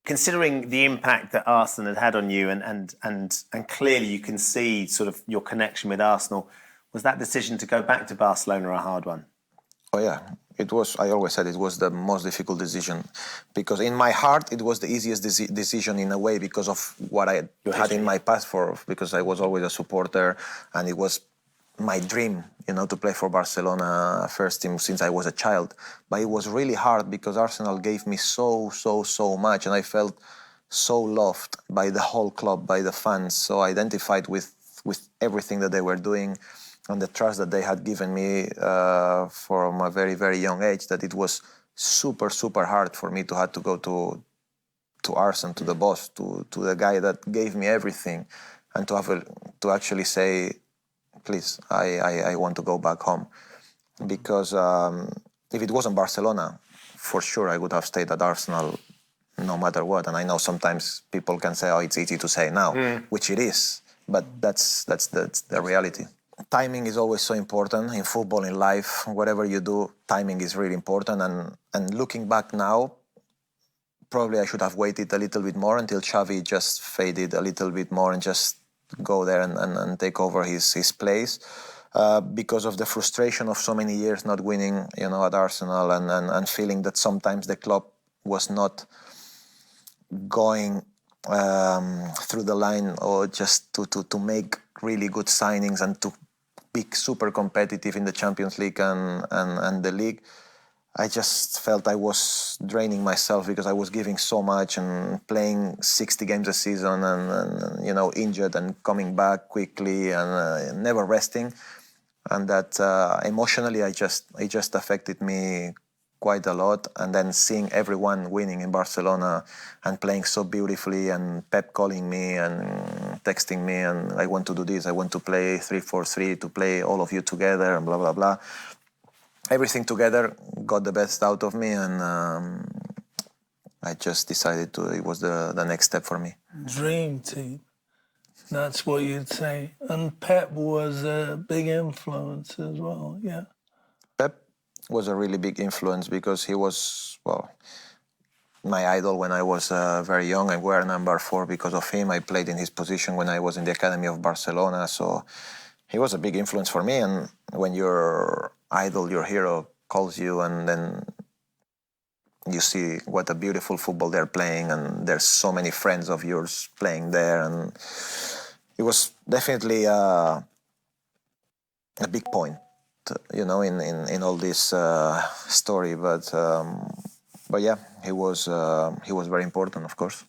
considering the impact that Arsenal had on you, and clearly you can see sort of your connection with Arsenal, was that decision to go back to Barcelona a hard one? Oh yeah, it was. I always said it was the most difficult decision, because in my heart it was the easiest decision in a way, because of what I had in my past, because I was always a supporter, and it was my dream, to play for Barcelona first team since I was a child. But it was really hard because Arsenal gave me so much, and I felt so loved by the whole club, by the fans. So I identified with everything that they were doing, and the trust that they had given me from a very young age, that it was super hard for me to have to go to Arsene, to the boss, to the guy that gave me everything, and to actually say, please, I want to go back home. Because if it wasn't Barcelona, for sure I would have stayed at Arsenal no matter what. And I know sometimes people can say, oh, it's easy to say now, which it is, but that's the reality. Timing is always so important in football, in life, whatever you do, timing is really important. And looking back now, probably I should have waited a little bit more until Xavi just faded a little bit more and just go there and take over his place, because of the frustration of so many years not winning, at Arsenal, and feeling that sometimes the club was not going through the line, or just to make really good signings and to be super competitive in the Champions League and the league. I just felt I was draining myself, because I was giving so much and playing 60 games a season, and injured and coming back quickly, and never resting, and that emotionally it just affected me quite a lot. And then seeing everyone winning in Barcelona and playing so beautifully, and Pep calling me and texting me, and I want to do this, I want to play 3-4-3, to play all of you together, and blah blah blah. Everything together got the best out of me, and I just decided it was the next step for me. Dream team, that's what you'd say. And Pep was a big influence as well, yeah. Pep was a really big influence, because he was, my idol when I was very young. I wear number 4 because of him. I played in his position when I was in the academy of Barcelona, so he was a big influence for me. And when your idol, your hero, calls you, and then you see what a beautiful football they're playing, and there's so many friends of yours playing there, and it was definitely a big point, in all this story. But yeah, he was very important, of course.